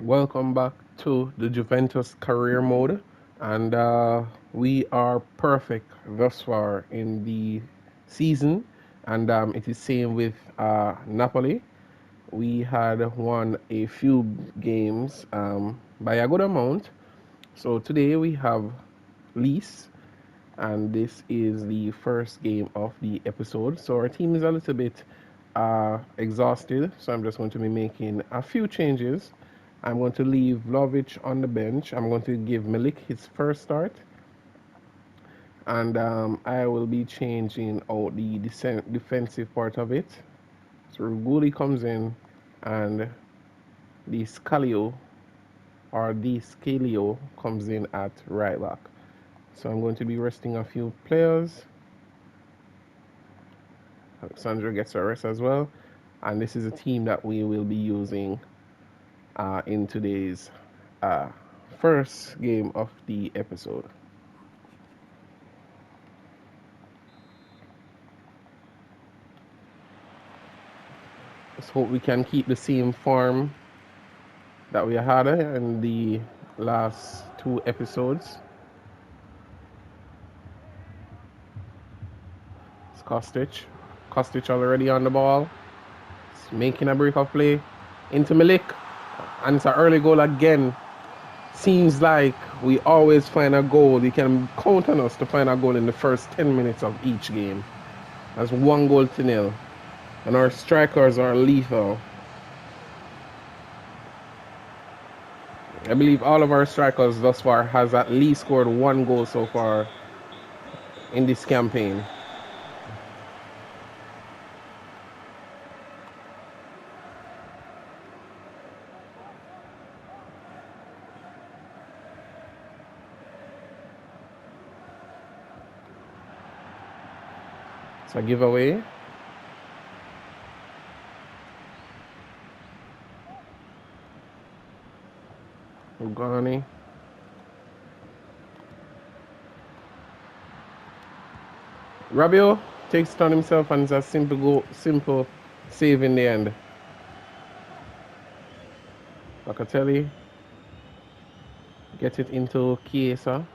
Welcome back to the Juventus career mode, and we are perfect thus far in the season, and it is same with Napoli. We had won a few games by a good amount. So today we have Lease, and this is the first game of the episode. So our team is a little bit exhausted, so I'm just going to be making a few changes. I'm going to leave Vlahovic on the bench. I'm going to give Milik his first start, and I will be changing out the defensive part of it. So Ruguli comes in, and the Scalio or the Scalio comes in at right back. So I'm going to be resting a few players. Sandro gets a rest as well. And this is a team that we will be using in today's uh, first game of the episode. Let's hope we can keep the same form that we had in the last two episodes. It's Kostic. Kostic already on the ball. It's making a break of play into Milik. And it's an early goal again. Seems like we always find a goal. You can count on us to find a goal in the first 10 minutes of each game. That's 1-0. And our strikers are lethal. I believe all of our strikers thus far has at least scored one goal so far in this campaign. It's a giveaway. Ugani. Rabiot takes it on himself and it's a simple save in the end. Locatelli gets it into Chiesa.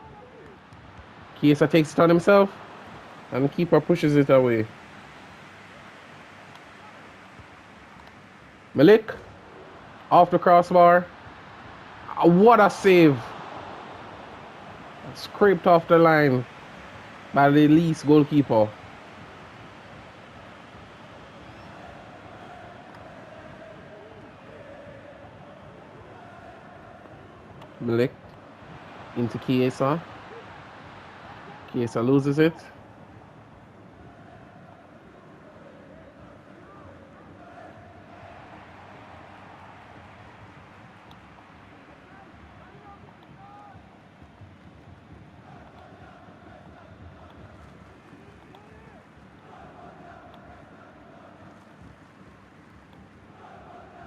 Chiesa takes it on himself and the keeper pushes it away. Milik off the crossbar. What a save! Scraped off the line by the Leeds goalkeeper. Milik into Chiesa. Chiesa loses it.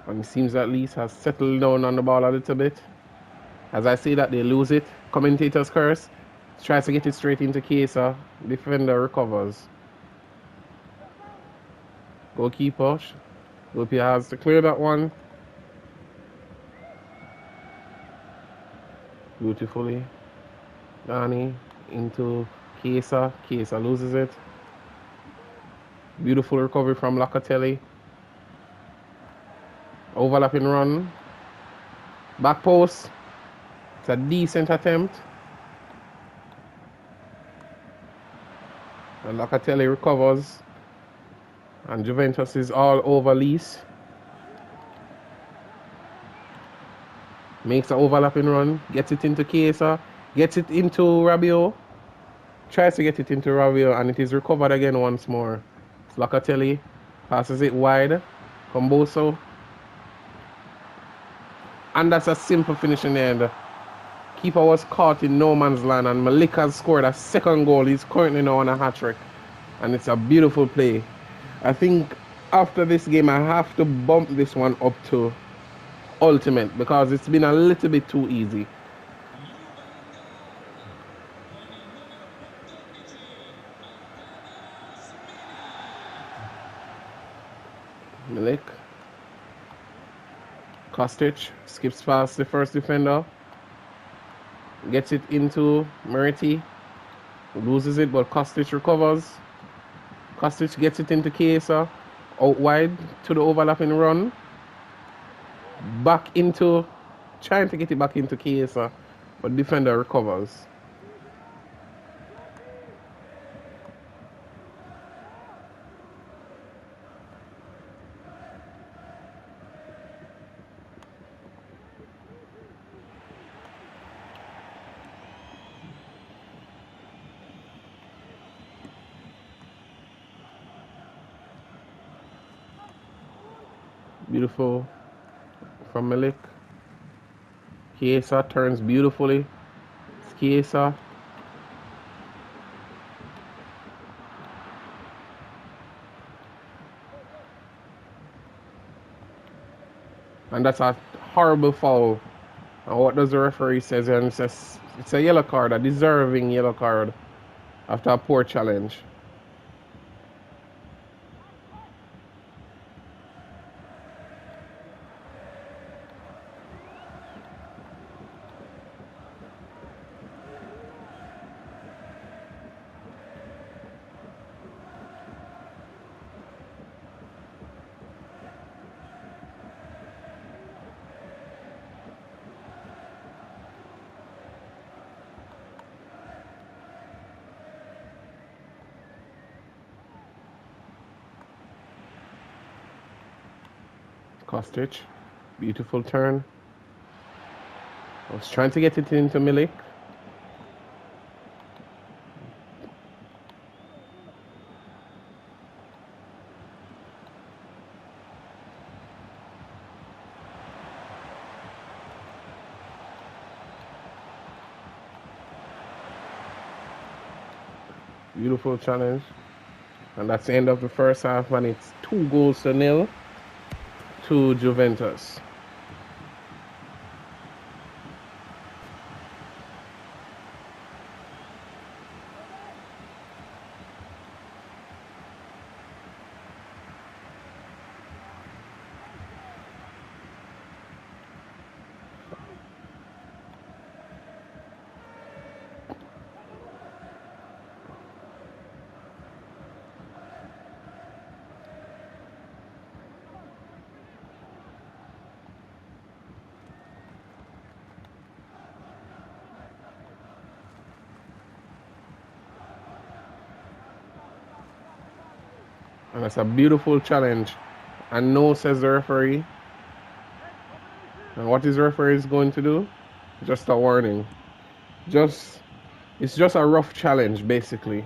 And it seems that Leeds has settled down on the ball a little bit. As I say that, they lose it. Commentators curse. Tries to get it straight into Chiesa. Defender recovers. Goalkeeper. Goalkeeper has to clear that one. Beautifully. Dani into Chiesa. Chiesa loses it. Beautiful recovery from Locatelli. Overlapping run. Back post. It's a decent attempt. And Locatelli recovers. And Juventus is all over Leeds. Makes an overlapping run. Gets it into Chiesa. Gets it into Rabiot. Tries to get it into Rabiot. And it is recovered again once more. It's Locatelli. Passes it wide. Comboso. And that's a simple finish in the end. Keeper was caught in no man's land, and Milik has scored a second goal. He's currently now on a hat-trick, and it's a beautiful play. I think after this game, I have to bump this one up to Ultimate because it's been a little bit too easy. Milik Kostic skips past the first defender, gets it into Moretti, loses it, but Kostic recovers. Kostic gets it into Chiesa, out wide to the overlapping run, back into, trying to get it back into Chiesa, but defender recovers. Beautiful from Milik. Chiesa turns beautifully. It's Chiesa. And that's a horrible foul. And what does the referee says? And it says it's a yellow card, a deserving yellow card after a poor challenge. Kostic, beautiful turn. I was trying to get it into Milik. Beautiful challenge. And that's the end of the first half, and it's 2-0 to Juventus. And that's a beautiful challenge. And no, says the referee. And what is the referee is going to do? Just a warning. It's just a rough challenge, basically.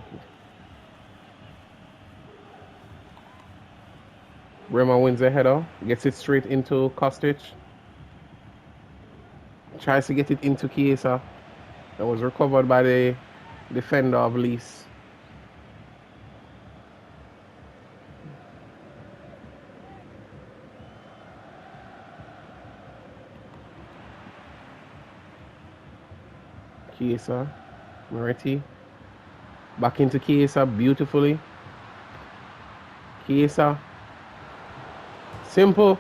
Rema wins the header, gets it straight into Kostic. Tries to get it into Chiesa. That was recovered by the defender of Leeds. Chiesa, Moretti, back into Chiesa beautifully. Chiesa, simple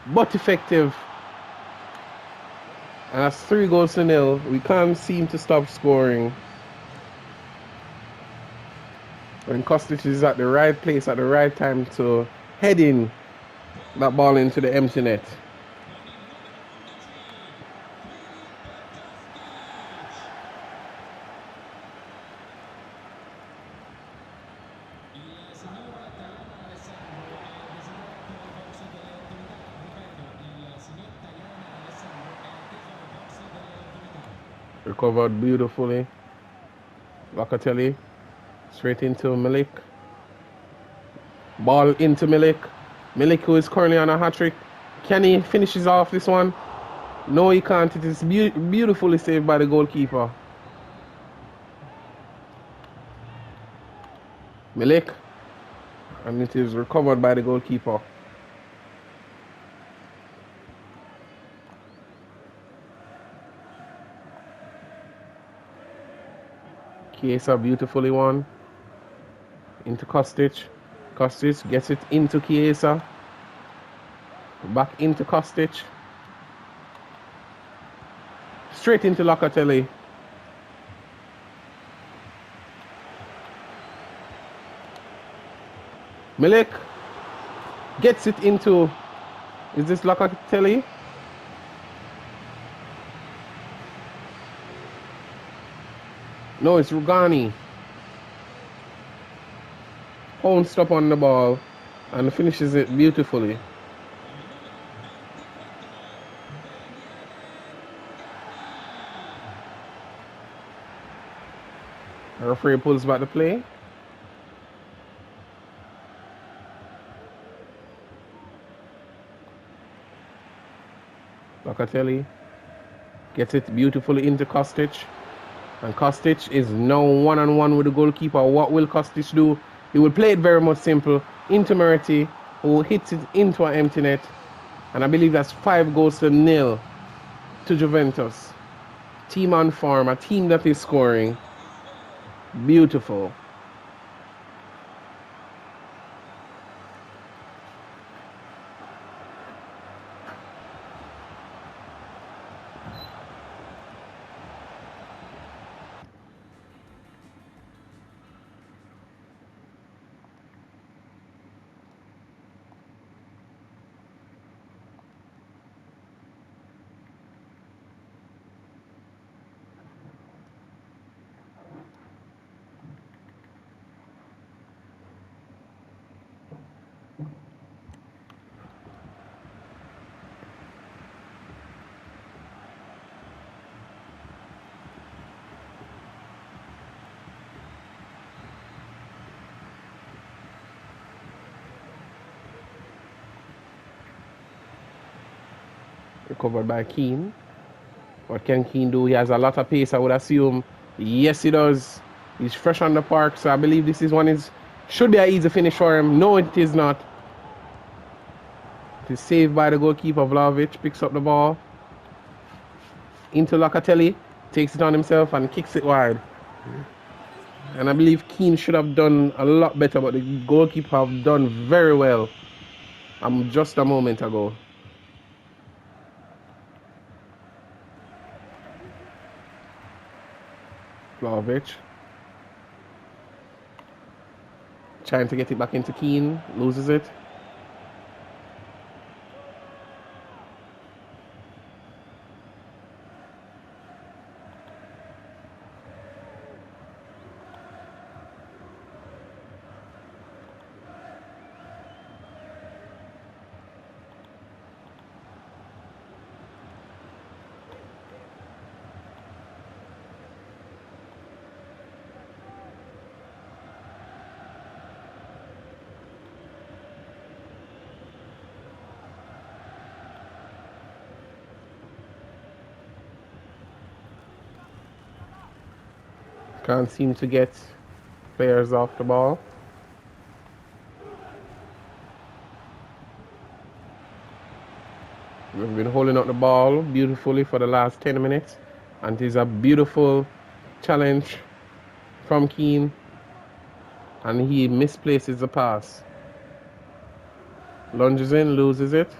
but effective. And that's 3-0. We can't seem to stop scoring. When Kostic is at the right place at the right time to head in that ball into the empty net. Recovered beautifully. Locatelli straight into Milik. Ball into Milik. Milik, who is currently on a hat-trick. Can he finishes off this one? No, he can't. It is beautifully saved by the goalkeeper. Milik. And it is recovered by the goalkeeper. Chiesa beautifully won. Into Kostic. Kostic gets it into Chiesa. Back into Kostic. Straight into Locatelli. Milik gets it into, is this Locatelli? No, it's Rugani. Pounced up on the ball and finishes it beautifully. The referee pulls back the play. Locatelli gets it beautifully into Kostic. And Kostic is now one-on-one with the goalkeeper. What will Kostic do? He will play it very much simple into Murity, who hits it into an empty net. And I believe that's 5-0 to Juventus. Team on form, a team that is scoring. Beautiful. Recovered by Keane. What can Keane do? He has a lot of pace, I would assume. Yes, he does. He's fresh on the park, so I believe this is one is should be an easy finish for him. No, it is not. It is saved by the goalkeeper. Vlahovic picks up the ball into Locatelli, takes it on himself and kicks it wide. And I believe Keane should have done a lot better, but the goalkeeper have done very well just a moment ago. Vlahovic trying to get it back into Keane, loses it. Can't seem to get players off the ball. We've been holding up the ball beautifully for the last 10 minutes. And it is a beautiful challenge from Keane. And he misplaces the pass. Lunges in, loses it.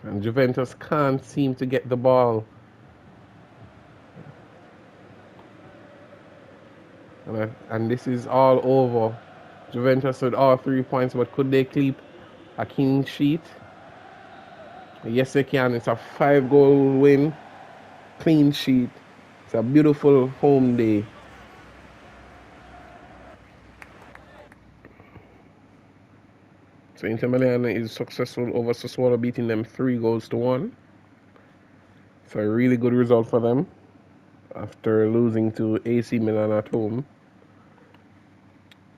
And Juventus can't seem to get the ball. And this is all over. Juventus with all 3 points, but could they keep a clean sheet? Yes, they can. It's a 5-goal win, clean sheet. It's a beautiful home day. So Inter Milan is successful over Sassuolo, beating them 3-1. So a really good result for them after losing to AC Milan at home.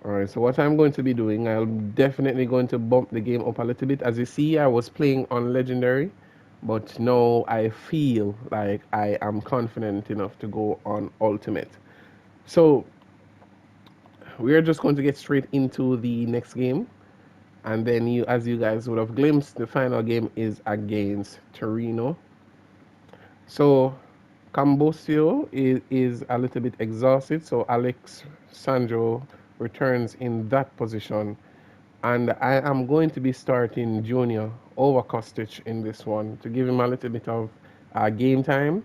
Alright, so what I'm going to be doing, I'm definitely going to bump the game up a little bit. As you see, I was playing on Legendary, but now I feel like I am confident enough to go on Ultimate. So we're just going to get straight into the next game. And then as you guys would have glimpsed, the final game is against Torino. So Cambosio is a little bit exhausted, so Alex Sandro returns in that position. And I am going to be starting Junior over Kostic in this one to give him a little bit of game time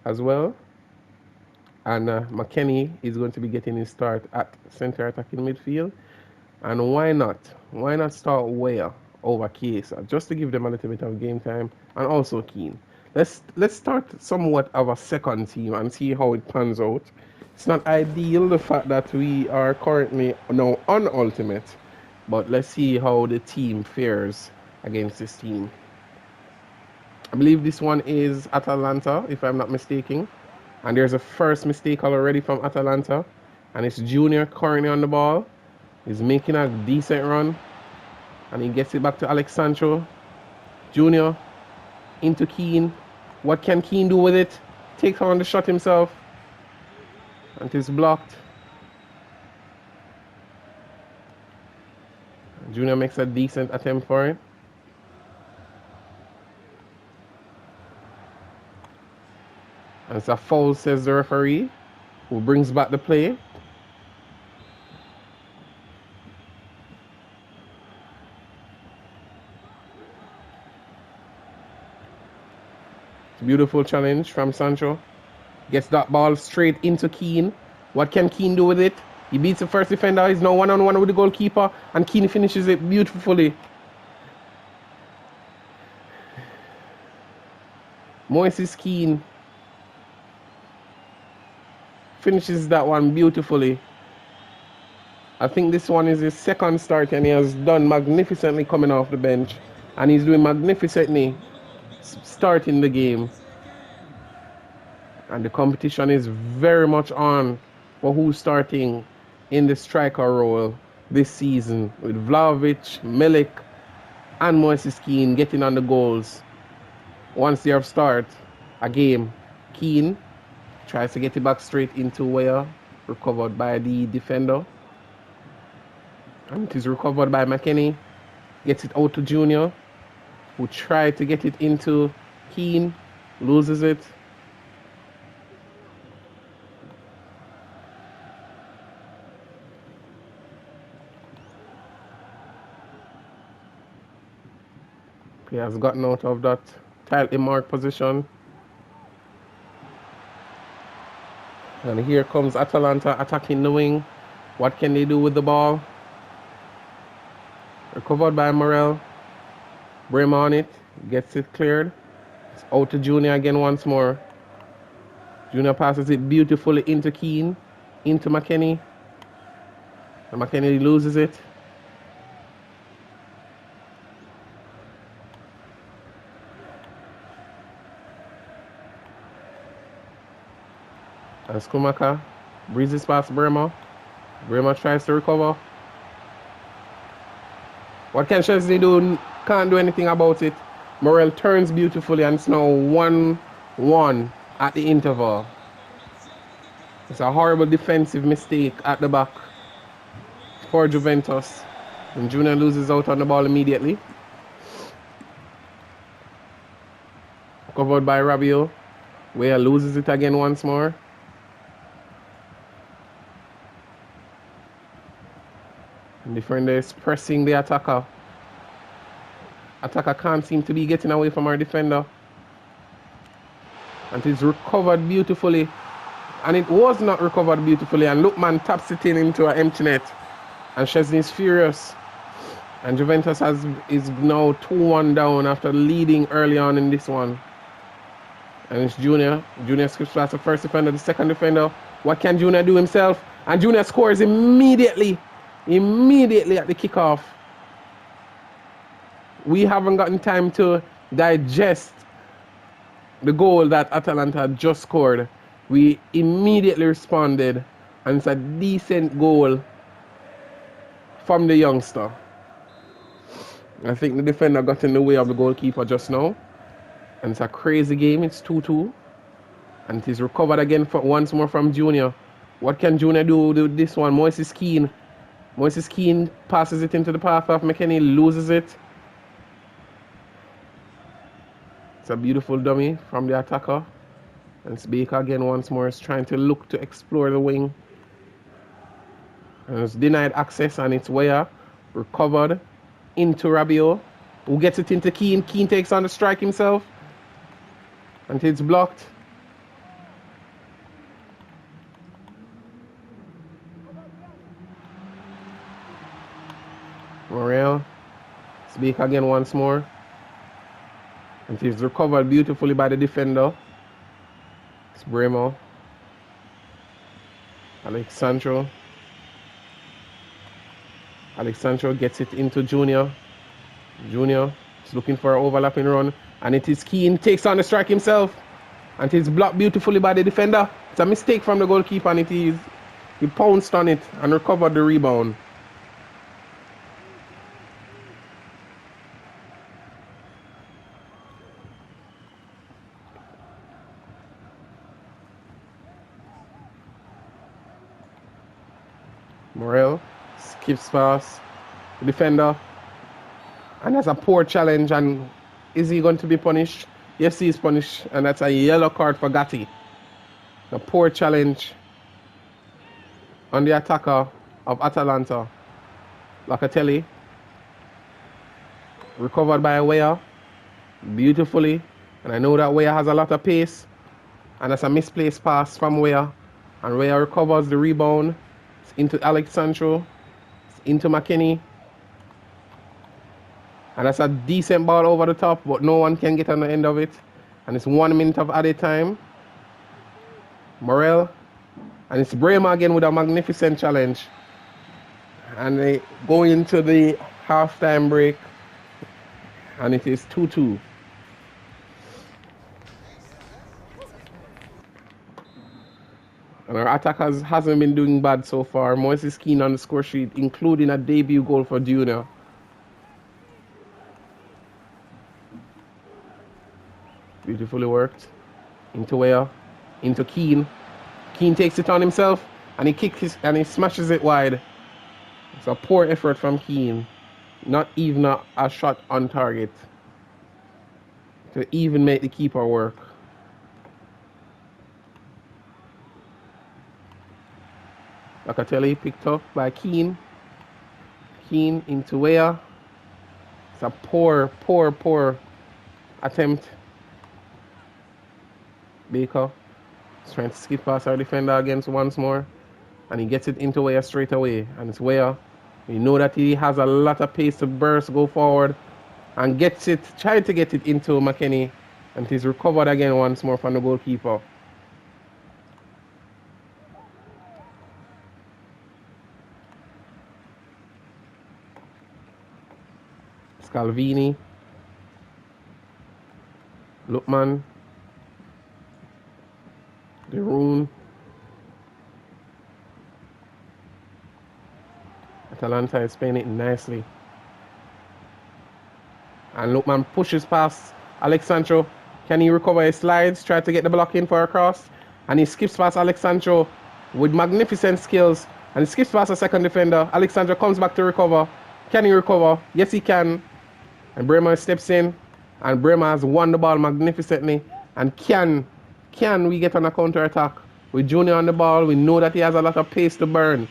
as well. And McKennie is going to be getting his start at center attacking midfield. And why not? Why not start Weah over Chiesa just to give them a little bit of game time, and also Keane. Let's start somewhat of a second team and see how it pans out. It's not ideal the fact that we are currently now on Ultimate, but let's see how the team fares against this team. I believe this one is Atalanta, if I'm not mistaken. And there's a first mistake already from Atalanta. And it's Junior currently on the ball. He's making a decent run. And he gets it back to Alex Sancho. Junior into Keane. What can Keane do with it? Takes on the shot himself. And it's blocked. Junior makes a decent attempt for it. And it's a foul, says the referee, who brings back the play. It's a beautiful challenge from Sancho. Gets that ball straight into Keane. What can Keane do with it? He beats the first defender. He's now one-on-one with the goalkeeper. And Keane finishes it beautifully. Moises Keane finishes that one beautifully. I think this one is his second start and he has done magnificently coming off the bench. And he's doing magnificently starting the game. And the competition is very much on for who's starting in the striker role this season, with Vlahovic, Milik, and Moises Keane getting on the goals. Once they have started a game, Keane tries to get it back straight into Weah, recovered by the defender. And it is recovered by McKennie. Gets it out to Junior, who tried to get it into Keane, loses it. He has gotten out of that tightly marked position. And here comes Atalanta attacking the wing. What can they do with the ball? Recovered by Morel. Bremer on it. Gets it cleared. It's out to Junior again once more. Junior passes it beautifully into Keane. Into McKennie. And McKennie loses it. And Schumacher breezes past Bremer. Bremer tries to recover. What can Chelsea do? Can't do anything about it. Morel turns beautifully and it's now 1-1 at the interval. It's a horrible defensive mistake at the back for Juventus. And Junior loses out on the ball immediately. Covered by Rabiot. Weah loses it again once more. And defender is pressing the attacker. Attacker can't seem to be getting away from our defender. And it's recovered beautifully. And it was not recovered beautifully. And Lookman taps it into an empty net. And Szczesny is furious. And Juventus is now 2-1 down after leading early on in this one. And it's Junior. Junior skips past the first defender, the second defender. What can Junior do himself? And Junior scores immediately at the kickoff. We haven't gotten time to digest the goal that Atalanta just scored. We immediately responded, and it's a decent goal from the youngster. I think the defender got in the way of the goalkeeper just now. And it's a crazy game. It's 2-2. And it is recovered again once more from Junior. What can Junior do with this one? Moises Keane Moises Keane passes it into the path of McKennie, loses it. It's a beautiful dummy from the attacker. And it's Baker again once more. Is trying to look to explore the wing. And it's denied access, and it's Weah. Recovered into Rabiot, who gets it into Keane. Keane takes on the strike himself. And it's blocked. Morel. It's Baker again once more. And it's recovered beautifully by the defender. It's Bremo. Alexandro gets it into Junior. Junior is looking for an overlapping run. And it is Keane. Takes on the strike himself. And it's blocked beautifully by the defender. It's a mistake from the goalkeeper, and he pounced on it and recovered the rebound. Morel skips past the defender, and that's a poor challenge. And is he going to be punished? Yes, he is punished, and that's a yellow card for Gatti. A poor challenge on the attacker of Atalanta. Locatelli, recovered by Weah beautifully, and I know that Weah has a lot of pace, and that's a misplaced pass from Weah, and Weah recovers the rebound. Into Alexandro, into McKennie, and that's a decent ball over the top, but no one can get on the end of it, and it's 1 minute of added time. Morel, and it's Brema again with a magnificent challenge, and they go into the halftime break, and it is 2-2. And our attackers hasn't been doing bad so far. Moises Keane on the score sheet, including a debut goal for Junior. Beautifully worked. Into Weah. Into Keane. Keane takes it on himself, and he smashes it wide. It's a poor effort from Keane. Not even a shot on target to even make the keeper work. Locatelli picked up by Keane. Keane into Weah. It's a poor attempt. Baker is trying to skip past our defender against once more. And he gets it into Weah straight away. And it's Weah. We know that he has a lot of pace to burst, go forward. And trying to get it into McKennie. And he's recovered again once more from the goalkeeper. Scalvini, Lookman, De Roon. Atalanta is playing it nicely. And Lookman pushes past Alexandro. Can he recover his slides? Try to get the block in for a cross. And he skips past Alexandro with magnificent skills. And he skips past a second defender. Alexandro comes back to recover. Can he recover? Yes, he can. And Bremer steps in, and Bremer has won the ball magnificently. And can we get on a counter attack with Junior on the ball? We know that he has a lot of pace to burn,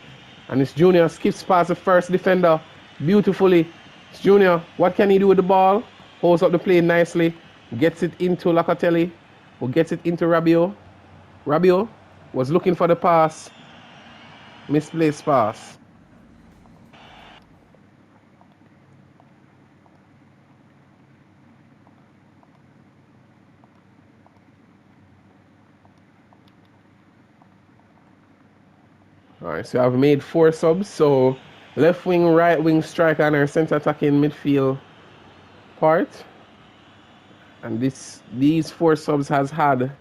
and it's Junior skips past the first defender beautifully. It's Junior. What can he do with the ball? Holds up the play nicely, gets it into Locatelli, who gets it into Rabiot. Rabiot was looking for the pass, misplaced pass. Alright, so I've made 4 subs. So left wing, right wing, striker, and our centre attacking midfield part. And these 4 subs has had,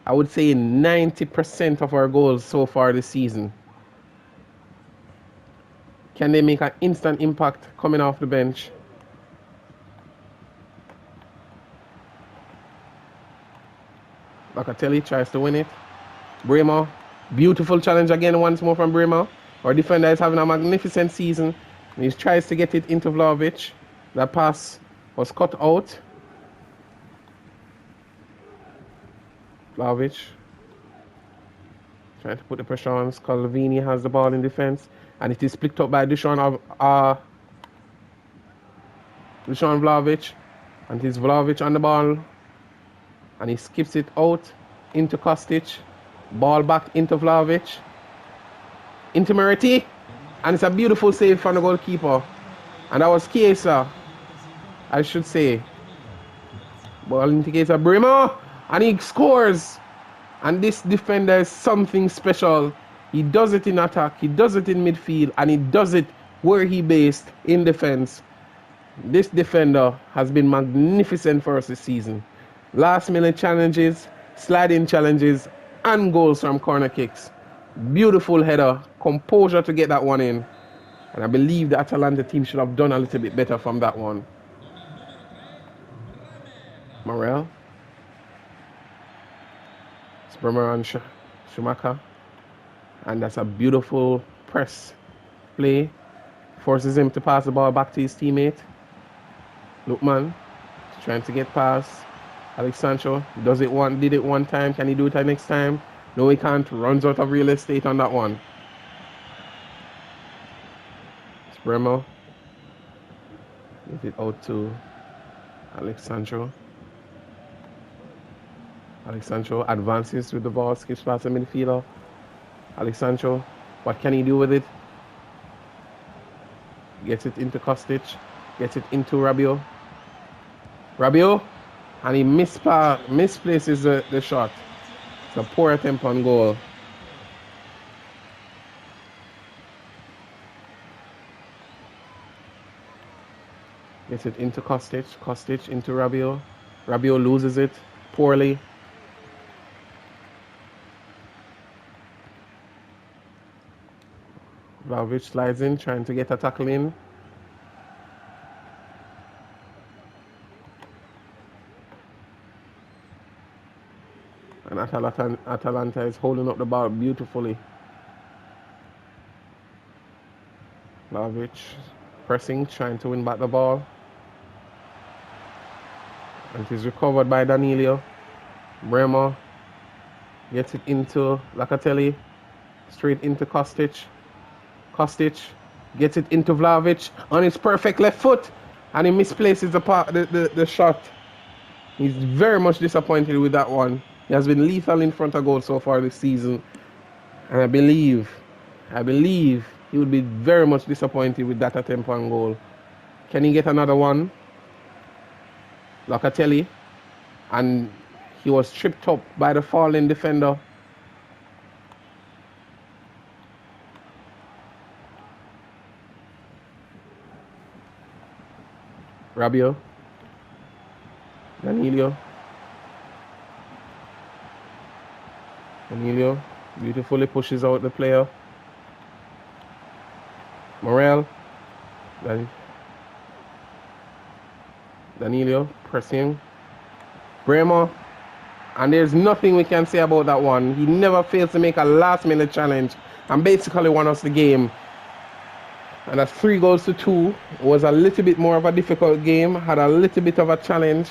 I would say, 90% of our goals so far this season. Can they make an instant impact coming off the bench? Locatelli tries to win it. Bremer. Beautiful challenge again once more from Bremer. Our defender is having a magnificent season. He tries to get it into Vlahovic. That pass was cut out. Vlahovic trying to put the pressure on. Scalvini has the ball in defense. And it is picked up by Dusan Vlahovic. And it is Vlahovic on the ball. And he skips it out into Kostic. Ball back into Vlahovic. Into Meriti. And it's a beautiful save from the goalkeeper. And that was Chiesa, I should say. Ball into Chiesa. Bremo. And he scores. And this defender is something special. He does it in attack. He does it in midfield. And he does it where he based in defense. This defender has been magnificent for us this season. Last minute challenges, sliding challenges, and goals from corner kicks. Beautiful header, composure to get that one in. And I believe the Atalanta team should have done a little bit better from that one. Morel. It's Bremer and Schumacher. And that's a beautiful press play. Forces him to pass the ball back to his teammate. Lookman trying to get past Alex Sancho. Did it one time. Can he do it the next time? No, he can't. Runs out of real estate on that one. It's Bremo. Get it out to Alex Sancho. Alex Sancho advances with the ball, skips past the midfielder. Alex Sancho, what can he do with it? Gets it into Kostic. Gets it into Rabiot. Rabiot. And he misplaces the shot. It's a poor attempt on goal. Gets it into Kostic. Kostic into Rabiot. Rabiot loses it poorly. Vlahovic slides in, trying to get a tackle in. And Atalanta is holding up the ball beautifully. Vlahovic pressing, trying to win back the ball. And it is recovered by Danilo. Bremer gets it into Locatelli. Straight into Kostic. Kostic gets it into Vlahovic on his perfect left foot. And he misplaces the shot. He's very much disappointed with that one. He has been lethal in front of goal so far this season. And I believe he would be very much disappointed with that attempt on goal. Can he get another one? Locatelli. And he was tripped up by the falling defender. Rabiot. Danilo beautifully pushes out the player. Morel. Danilo pressing. Bremer. And there's nothing we can say about that one. He never fails to make a last minute challenge and basically won us the game. And that's 3-2. It was a little bit more of a difficult game. Had a little bit of a challenge.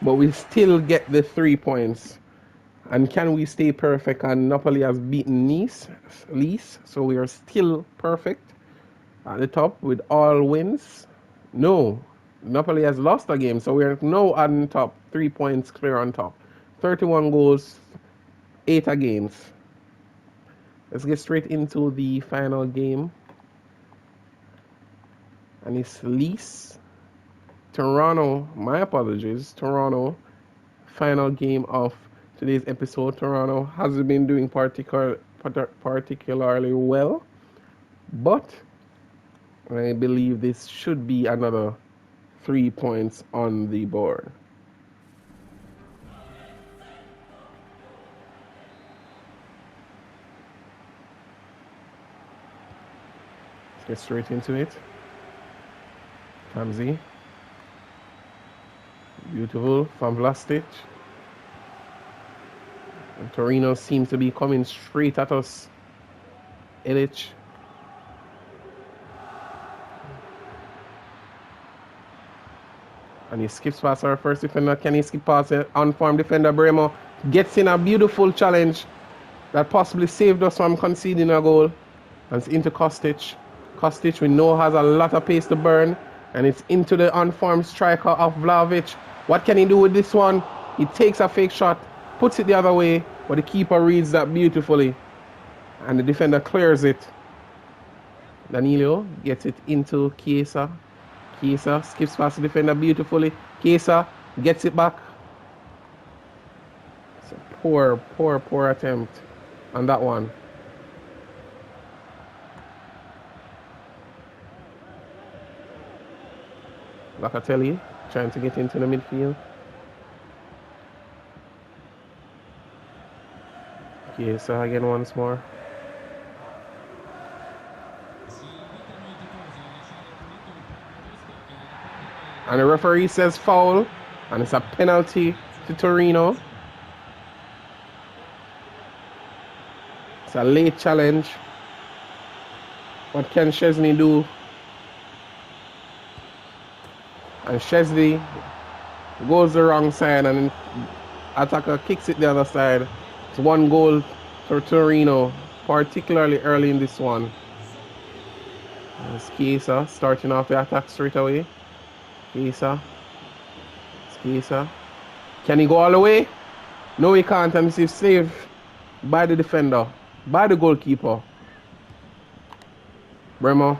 But we still get the 3 points. And can we stay perfect? And Napoli has beaten Nice. So we are still perfect at the top with all wins. No. Napoli has lost a game. So we are now on top. 3 points clear on top. 31 goals, 8 against. Let's get straight into the final game. And it's Leeds. Toronto, my apologies. Toronto, final game of today's episode. Toronto hasn't been doing particularly well. But I believe this should be another 3 points on the board. Let's get straight into it. Kamsi. Beautiful from Vlasic. And Torino seems to be coming straight at us Illich. And he skips past our first defender. Can he skip past the unformed defender? Bremo gets in a beautiful challenge that possibly saved us from conceding a goal. And it's into Kostic. Kostic, we know, has a lot of pace to burn. And it's into the unformed striker of Vlahovic. What can he do with this one? He takes a fake shot, puts it the other way, but the keeper reads that beautifully. And the defender clears it. Danilo gets it into Chiesa. Chiesa skips past the defender beautifully. Chiesa gets it back. It's a poor attempt on that one. Locatelli trying to get into the midfield. Chiesa again once more. And the referee says foul, and it's a penalty to Torino. It's a late challenge. What can Szczesny do? And Szczesny goes the wrong side, and attacker kicks it the other side. It's 1 goal for Torino, particularly early in this one. It's Chiesa starting off the attack straight away. Chiesa. Can he go all the way? No, he can't, and he's saved by the defender, by the goalkeeper. Bremo.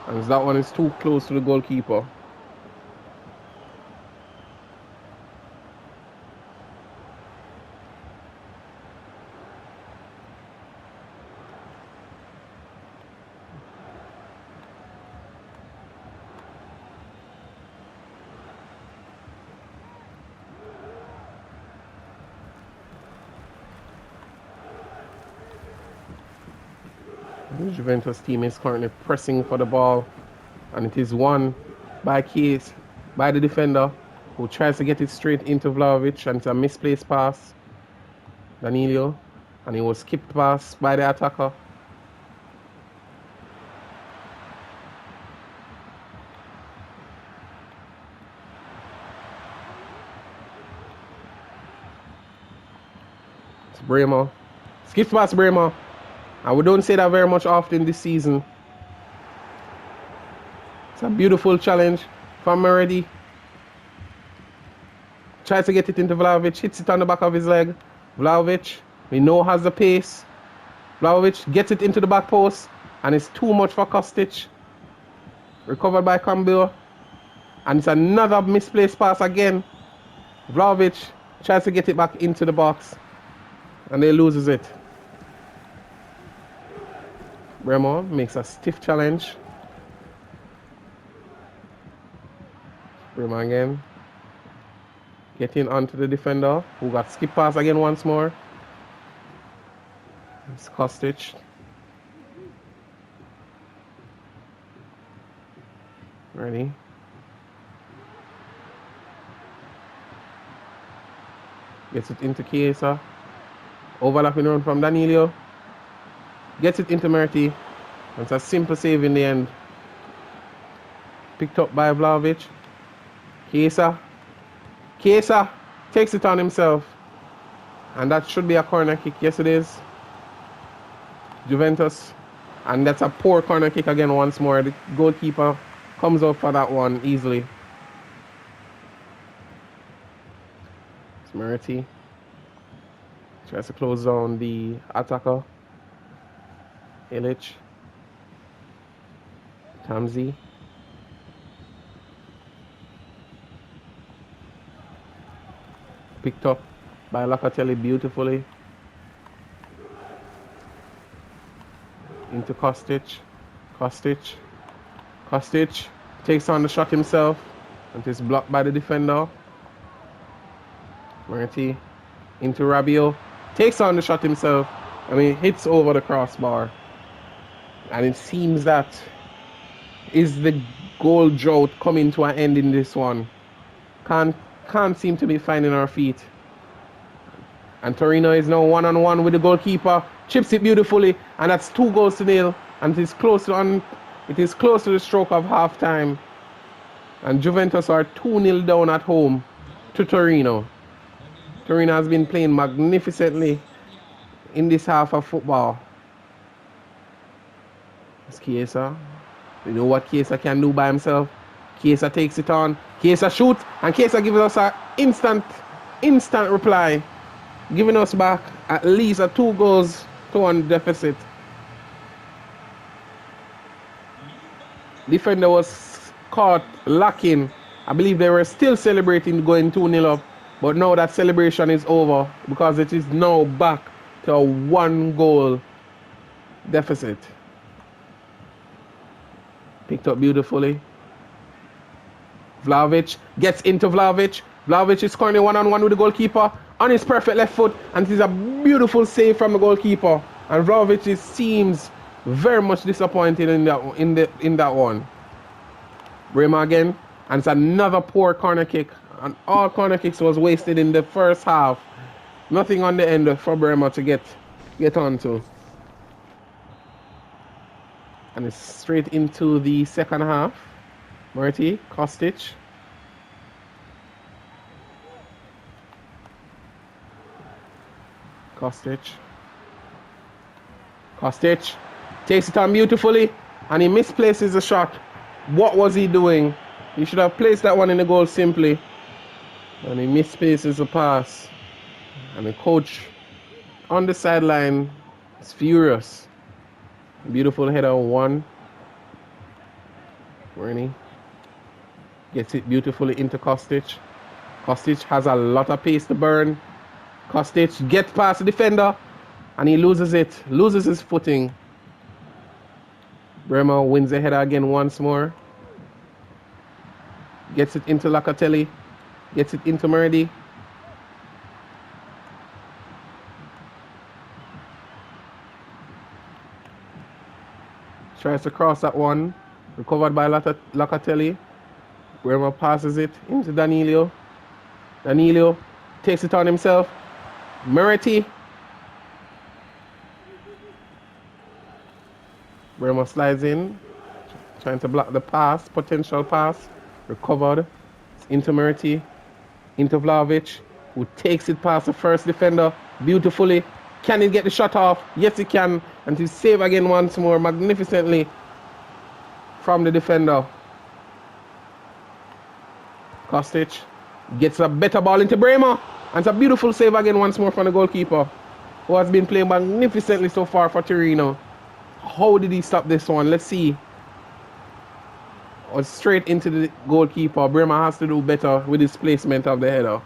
And that one is too close to the goalkeeper. The Juventus team is currently pressing for the ball, and it is won by Chiesa, by the defender, who tries to get it straight into Vlahovic, and it's a misplaced pass. Danilo, and he was skipped past by the attacker. It's Bremo. Skipped past Bremo. And we don't say that very much often this season. It's a beautiful challenge from Meredi. Tries to get it into Vlahovic, hits it on the back of his leg. Vlahovic, we know, has the pace. Vlahovic gets it into the back post, and it's too much for Kostic. Recovered by Cambio. And it's another misplaced pass again. Vlahovic tries to get it back into the box, and he loses it. Bremo makes a stiff challenge. Bremo again. Getting onto the defender, who got skip pass again once more. It's Kostic. Ready. Gets it into Chiesa. Overlapping run from Danilo. Gets it into Merti. It's a simple save in the end. Picked up by Vlahovic. Chiesa takes it on himself. And that should be a corner kick. Yes, it is. Juventus. And that's a poor corner kick again once more. The goalkeeper comes out for that one easily. It's Merti. Tries to close down the attacker. Illich. Tamzi. Picked up by Locatelli beautifully. Into Kostic. Kostic takes on the shot himself, and is blocked by the defender. Merti into Rabiot. Takes on the shot himself. Hits over the crossbar. And it seems that is the goal drought coming to an end in this one. Can't seem to be finding our feet. And Torino is now 1-on-1 with the goalkeeper. chips it beautifully, and that's 2 goals to 0. And it is close to the stroke of half time. And Juventus are 2-0 down at home to Torino. Torino has been playing magnificently in this half of football. It's Chiesa. You know what Chiesa can do by himself? Chiesa takes it on. Chiesa shoots, and Chiesa gives us an instant reply, giving us back at least a 2-1 deficit. Defender was caught lacking. I believe they were still celebrating going 2-0 up, but now that celebration is over because it is now back to a 1-goal deficit. Picked up beautifully. Vlahovic gets into Vlahovic. Vlahovic is currently one-on-one with the goalkeeper on his perfect left foot, and it is a beautiful save from the goalkeeper. And Vlahovic seems very much disappointed in that one. Bremer again, and it's another poor corner kick. And all corner kicks was wasted in the first half. Nothing on the end for Bremer to get onto. And it's straight into the second half. Murty, Kostic. Kostic takes it on beautifully, and he misplaces the shot. What was he doing? He should have placed that one in the goal simply. And he misplaces the pass. And the coach on the sideline is furious. Beautiful header one. Rooney gets it beautifully into Kostic. Kostic has a lot of pace to burn. Kostic gets past the defender, and he loses his footing. Bremer wins the header again once more. Gets it into Locatelli. Gets it into Murdy. Tries to cross that one. Recovered by Locatelli. Bremer passes it into Danilo. Danilo takes it on himself. Murty. Bremer slides in, trying to block the pass, potential pass. Recovered. It's into Murty. Into Vlahovic, who takes it past the first defender beautifully. Can he get the shot off? Yes, he can. And he save again once more magnificently from the defender. Kostic gets a better ball into Bremer. And it's a beautiful save again once more from the goalkeeper, who has been playing magnificently so far for Torino. How did he stop this one? Let's see. Or straight into the goalkeeper. Bremer has to do better with his placement of the header.